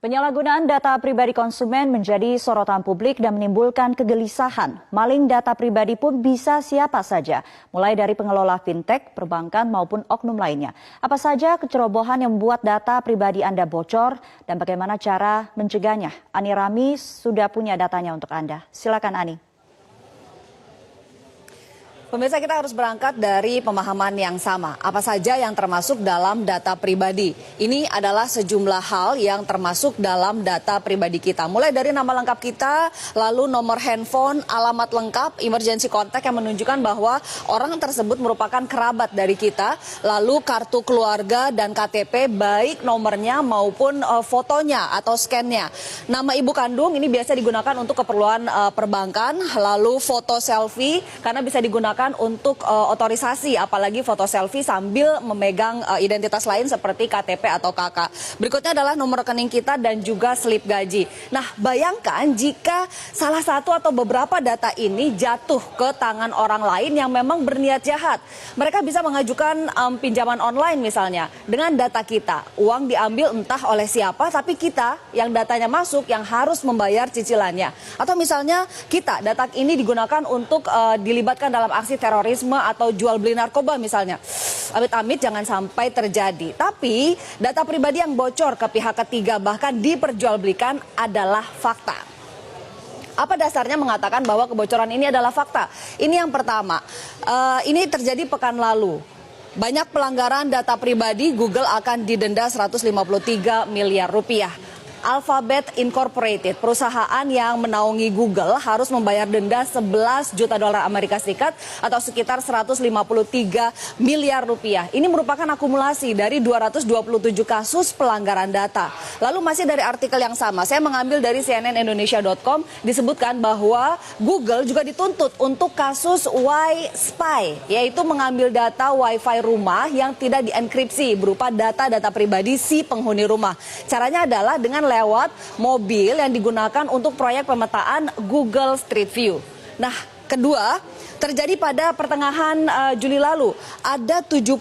Penyalahgunaan data pribadi konsumen menjadi sorotan publik dan menimbulkan kegelisahan. Maling data pribadi pun bisa siapa saja, mulai dari pengelola fintech, perbankan maupun oknum lainnya. Apa saja kecerobohan yang membuat data pribadi Anda bocor dan bagaimana cara mencegahnya? Ani Rami sudah punya datanya untuk Anda. Silakan Ani. Pemirsa, kita harus berangkat dari pemahaman yang sama. Apa saja yang termasuk dalam data pribadi? Ini adalah sejumlah hal yang termasuk dalam data pribadi kita. Mulai dari nama lengkap kita, lalu nomor handphone, alamat lengkap, emergency contact yang menunjukkan bahwa orang tersebut merupakan kerabat dari kita, lalu kartu keluarga dan KTP baik nomornya maupun fotonya atau scan-nya. Nama ibu kandung ini biasa digunakan untuk keperluan perbankan, lalu foto selfie karena bisa digunakan untuk otorisasi, apalagi foto selfie sambil memegang identitas lain seperti KTP atau KK. Berikutnya adalah nomor rekening kita dan juga slip gaji. Nah, bayangkan jika salah satu atau beberapa data ini jatuh ke tangan orang lain yang memang berniat jahat. Mereka bisa mengajukan pinjaman online misalnya dengan data kita. Uang diambil entah oleh siapa, tapi kita yang datanya masuk yang harus membayar cicilannya. Atau misalnya kita, data ini digunakan untuk dilibatkan dalam aksi terorisme atau jual beli narkoba misalnya. Amit-amit jangan sampai terjadi. Tapi data pribadi yang bocor ke pihak ketiga bahkan diperjualbelikan adalah fakta. Apa dasarnya mengatakan bahwa kebocoran ini adalah fakta? Ini yang pertama, ini terjadi pekan lalu. Banyak pelanggaran data pribadi, Google akan didenda 153 miliar rupiah. Alphabet Incorporated, perusahaan yang menaungi Google, harus membayar denda 11 juta dolar Amerika Serikat atau sekitar 153 miliar rupiah. Ini merupakan akumulasi dari 227 kasus pelanggaran data. Lalu masih dari artikel yang sama, saya mengambil dari cnnindonesia.com, disebutkan bahwa Google juga dituntut untuk kasus Y-Spy, yaitu mengambil data Wi-Fi rumah yang tidak dienkripsi berupa data-data pribadi si penghuni rumah. Caranya adalah dengan lewat mobil yang digunakan untuk proyek pemetaan Google Street View. Nah, kedua, terjadi pada pertengahan Juli lalu. Ada 70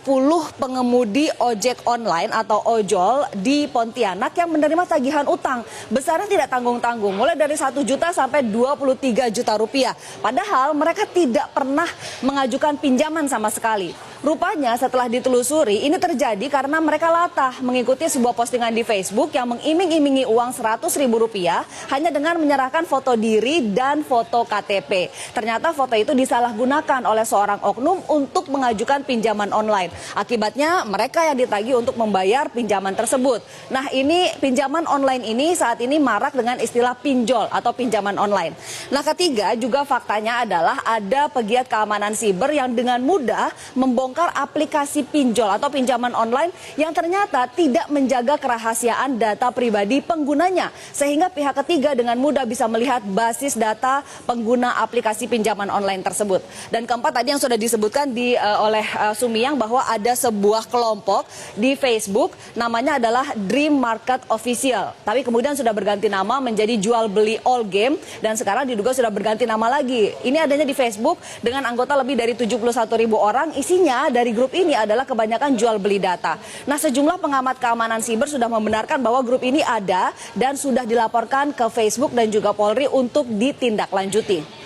pengemudi ojek online atau ojol di Pontianak yang menerima tagihan utang. Besarnya tidak tanggung-tanggung, mulai dari 1 juta sampai 23 juta rupiah. Padahal mereka tidak pernah mengajukan pinjaman sama sekali. Rupanya setelah ditelusuri, ini terjadi karena mereka latah mengikuti sebuah postingan di Facebook yang mengiming-imingi uang 100 ribu rupiah hanya dengan menyerahkan foto diri dan foto KTP. Ternyata foto itu disalahgunakan oleh seorang oknum untuk mengajukan pinjaman online. Akibatnya mereka yang ditagih untuk membayar pinjaman tersebut. Nah, ini pinjaman online ini saat ini marak dengan istilah pinjol atau pinjaman online. Nah, ketiga juga faktanya adalah ada pegiat keamanan siber yang dengan mudah membongkar aplikasi pinjol atau pinjaman online yang ternyata tidak menjaga kerahasiaan data pribadi penggunanya, sehingga pihak ketiga dengan mudah bisa melihat basis data pengguna aplikasi pinjaman online tersebut. Dan keempat tadi yang sudah disebutkan oleh Sumiang bahwa ada sebuah kelompok di Facebook namanya adalah Dream Market Official, tapi kemudian sudah berganti nama menjadi Jual Beli All Game dan sekarang diduga sudah berganti nama lagi. Ini adanya di Facebook dengan anggota lebih dari 71.000 orang. Isinya dari grup ini adalah kebanyakan jual beli data. Nah, sejumlah pengamat keamanan siber sudah membenarkan bahwa grup ini ada dan sudah dilaporkan ke Facebook dan juga Polri untuk ditindaklanjuti.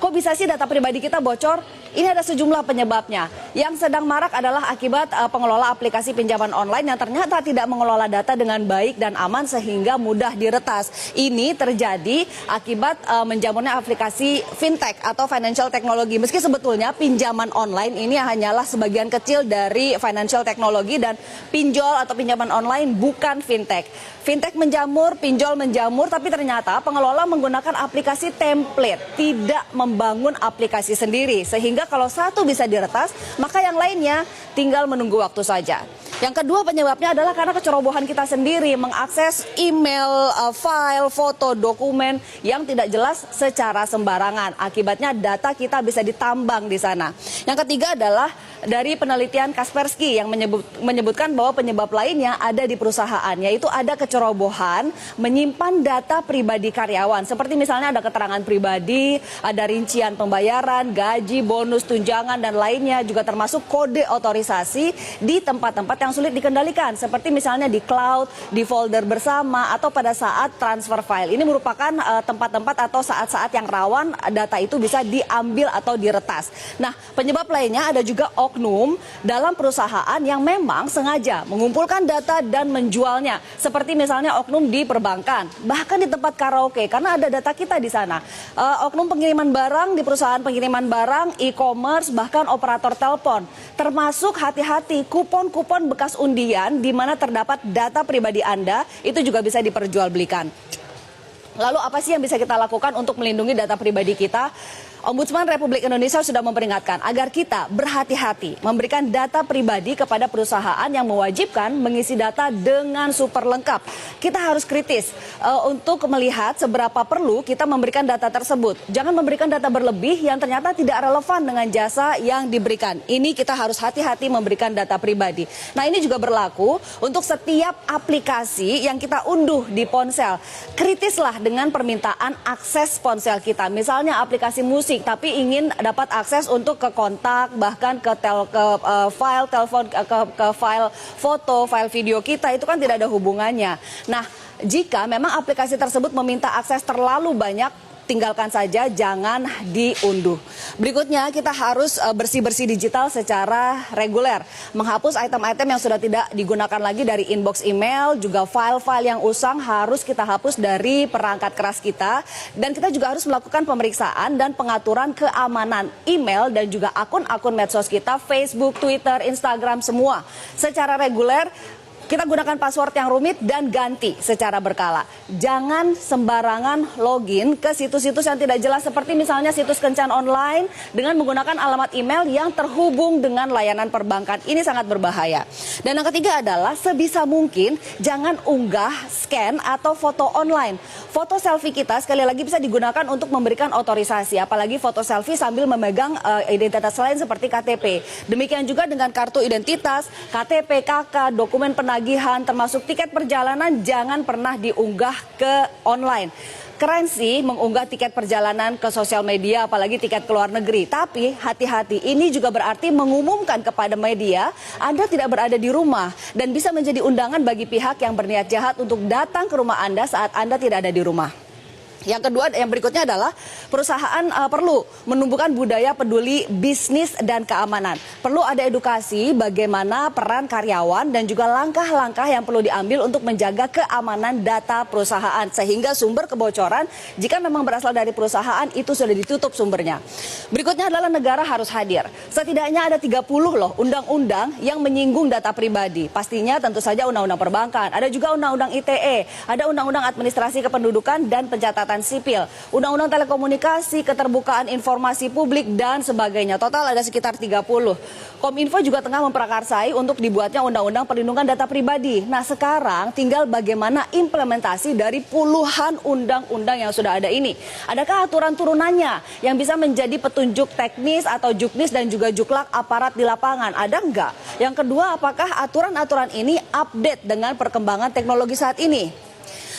Kok bisa sih data pribadi kita bocor? Ini ada sejumlah penyebabnya. Yang sedang marak adalah akibat pengelola aplikasi pinjaman online yang ternyata tidak mengelola data dengan baik dan aman sehingga mudah diretas. Ini terjadi akibat menjamurnya aplikasi fintech atau financial technology. Meski sebetulnya pinjaman online ini hanyalah sebagian kecil dari financial technology dan pinjol atau pinjaman online bukan fintech. Fintech menjamur, pinjol menjamur, tapi ternyata pengelola menggunakan aplikasi template, tidak membangun aplikasi sendiri. Sehingga kalau satu bisa diretas, maka yang lainnya tinggal menunggu waktu saja. Yang kedua penyebabnya adalah karena kecerobohan kita sendiri mengakses email, file, foto, dokumen yang tidak jelas secara sembarangan. Akibatnya data kita bisa ditambang di sana. Yang ketiga adalah dari penelitian Kaspersky yang menyebutkan bahwa penyebab lainnya ada di perusahaan, yaitu ada kecerobohan menyimpan data pribadi karyawan. Seperti misalnya ada keterangan pribadi, ada rincian pembayaran, gaji, bonus, tunjangan, dan lainnya, juga termasuk kode otorisasi di tempat-tempat yang sulit dikendalikan, seperti misalnya di cloud, di folder bersama, atau pada saat transfer file. Ini merupakan tempat-tempat atau saat-saat yang rawan data itu bisa diambil atau diretas. Nah, penyebab lainnya ada juga oknum dalam perusahaan yang memang sengaja mengumpulkan data dan menjualnya. Seperti misalnya oknum di perbankan, bahkan di tempat karaoke, karena ada data kita di sana. Oknum pengiriman barang di perusahaan pengiriman barang, e-commerce, bahkan operator telepon. Termasuk hati-hati kupon-kupon bekas undian di mana terdapat data pribadi Anda, itu juga bisa diperjualbelikan. Lalu apa sih yang bisa kita lakukan untuk melindungi data pribadi kita? Ombudsman Republik Indonesia sudah memperingatkan agar kita berhati-hati memberikan data pribadi kepada perusahaan yang mewajibkan mengisi data dengan super lengkap. Kita harus kritis untuk melihat seberapa perlu kita memberikan data tersebut. Jangan memberikan data berlebih yang ternyata tidak relevan dengan jasa yang diberikan. Ini kita harus hati-hati memberikan data pribadi. Nah, ini juga berlaku untuk setiap aplikasi yang kita unduh di ponsel. Kritislah dengan permintaan akses ponsel kita. Misalnya aplikasi musik, tapi ingin dapat akses untuk ke kontak, bahkan ke file telepon, ke file foto, file video kita, itu kan tidak ada hubungannya. Nah, jika memang aplikasi tersebut meminta akses terlalu banyak, tinggalkan saja, jangan diunduh. Berikutnya, kita harus bersih-bersih digital secara reguler. Menghapus item-item yang sudah tidak digunakan lagi dari inbox email, juga file-file yang usang harus kita hapus dari perangkat keras kita. Dan kita juga harus melakukan pemeriksaan dan pengaturan keamanan email dan juga akun-akun medsos kita, Facebook, Twitter, Instagram, semua secara reguler. Kita gunakan password yang rumit dan ganti secara berkala. Jangan sembarangan login ke situs-situs yang tidak jelas, seperti misalnya situs kencan online dengan menggunakan alamat email yang terhubung dengan layanan perbankan. Ini sangat berbahaya. Dan yang ketiga adalah sebisa mungkin jangan unggah, scan, atau foto online. Foto selfie kita sekali lagi bisa digunakan untuk memberikan otorisasi, apalagi foto selfie sambil memegang identitas lain seperti KTP. Demikian juga dengan kartu identitas, KTP, KK, dokumen penagihan, termasuk tiket perjalanan, jangan pernah diunggah ke online. Keren sih mengunggah tiket perjalanan ke sosial media, apalagi tiket ke luar negeri. Tapi hati-hati, ini juga berarti mengumumkan kepada media Anda tidak berada di rumah dan bisa menjadi undangan bagi pihak yang berniat jahat untuk datang ke rumah Anda saat Anda tidak ada di rumah. Yang kedua, yang berikutnya adalah perusahaan perlu menumbuhkan budaya peduli bisnis dan keamanan. Perlu ada edukasi bagaimana peran karyawan dan juga langkah-langkah yang perlu diambil untuk menjaga keamanan data perusahaan. Sehingga sumber kebocoran, jika memang berasal dari perusahaan, itu sudah ditutup sumbernya. Berikutnya adalah negara harus hadir. Setidaknya ada 30 loh undang-undang yang menyinggung data pribadi. Pastinya tentu saja undang-undang perbankan, ada juga undang-undang ITE, ada undang-undang administrasi kependudukan dan pencatatan sipil, undang-undang telekomunikasi, keterbukaan informasi publik, dan sebagainya. Total ada sekitar 30. Kominfo juga tengah memprakarsai untuk dibuatnya undang-undang perlindungan data pribadi. Nah, sekarang tinggal bagaimana implementasi dari puluhan undang-undang yang sudah ada ini. Adakah aturan turunannya yang bisa menjadi petunjuk teknis atau juknis dan juga juklak aparat di lapangan? Ada enggak? Yang kedua, apakah aturan-aturan ini update dengan perkembangan teknologi saat ini?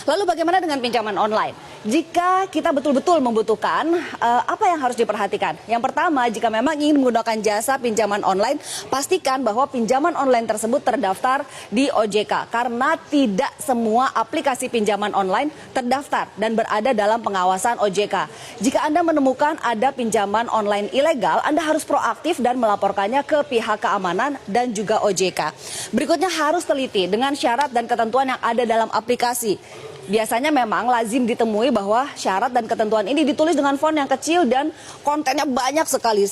Lalu bagaimana dengan pinjaman online? Jika kita betul-betul membutuhkan, apa yang harus diperhatikan? Yang pertama, jika memang ingin menggunakan jasa pinjaman online, pastikan bahwa pinjaman online tersebut terdaftar di OJK. Karena tidak semua aplikasi pinjaman online terdaftar dan berada dalam pengawasan OJK. Jika Anda menemukan ada pinjaman online ilegal, Anda harus proaktif dan melaporkannya ke pihak keamanan dan juga OJK. Berikutnya, harus teliti dengan syarat dan ketentuan yang ada dalam aplikasi. Biasanya memang lazim ditemui bahwa syarat dan ketentuan ini ditulis dengan font yang kecil dan kontennya banyak sekali.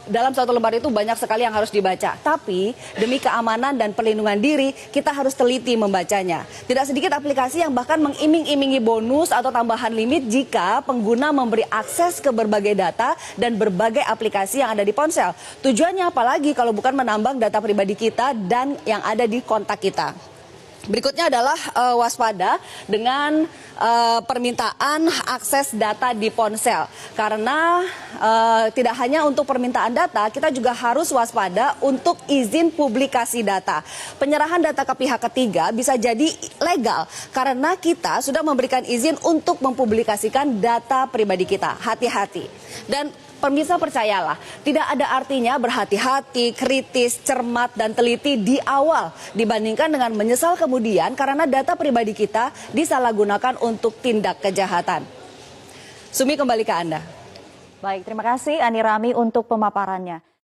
Dalam satu lembar itu banyak sekali yang harus dibaca. Tapi demi keamanan dan perlindungan diri, kita harus teliti membacanya. Tidak sedikit aplikasi yang bahkan mengiming-imingi bonus atau tambahan limit jika pengguna memberi akses ke berbagai data dan berbagai aplikasi yang ada di ponsel. Tujuannya apalagi kalau bukan menambang data pribadi kita dan yang ada di kontak kita. Berikutnya adalah waspada dengan permintaan akses data di ponsel. Karena tidak hanya untuk permintaan data, kita juga harus waspada untuk izin publikasi data. Penyerahan data ke pihak ketiga bisa jadi legal karena kita sudah memberikan izin untuk mempublikasikan data pribadi kita. Hati-hati. Dan Pemirsa percayalah, tidak ada artinya berhati-hati, kritis, cermat, dan teliti di awal dibandingkan dengan menyesal kemudian karena data pribadi kita disalahgunakan untuk tindak kejahatan. Sumi, kembali ke Anda. Baik, terima kasih Ani Rami untuk pemaparannya.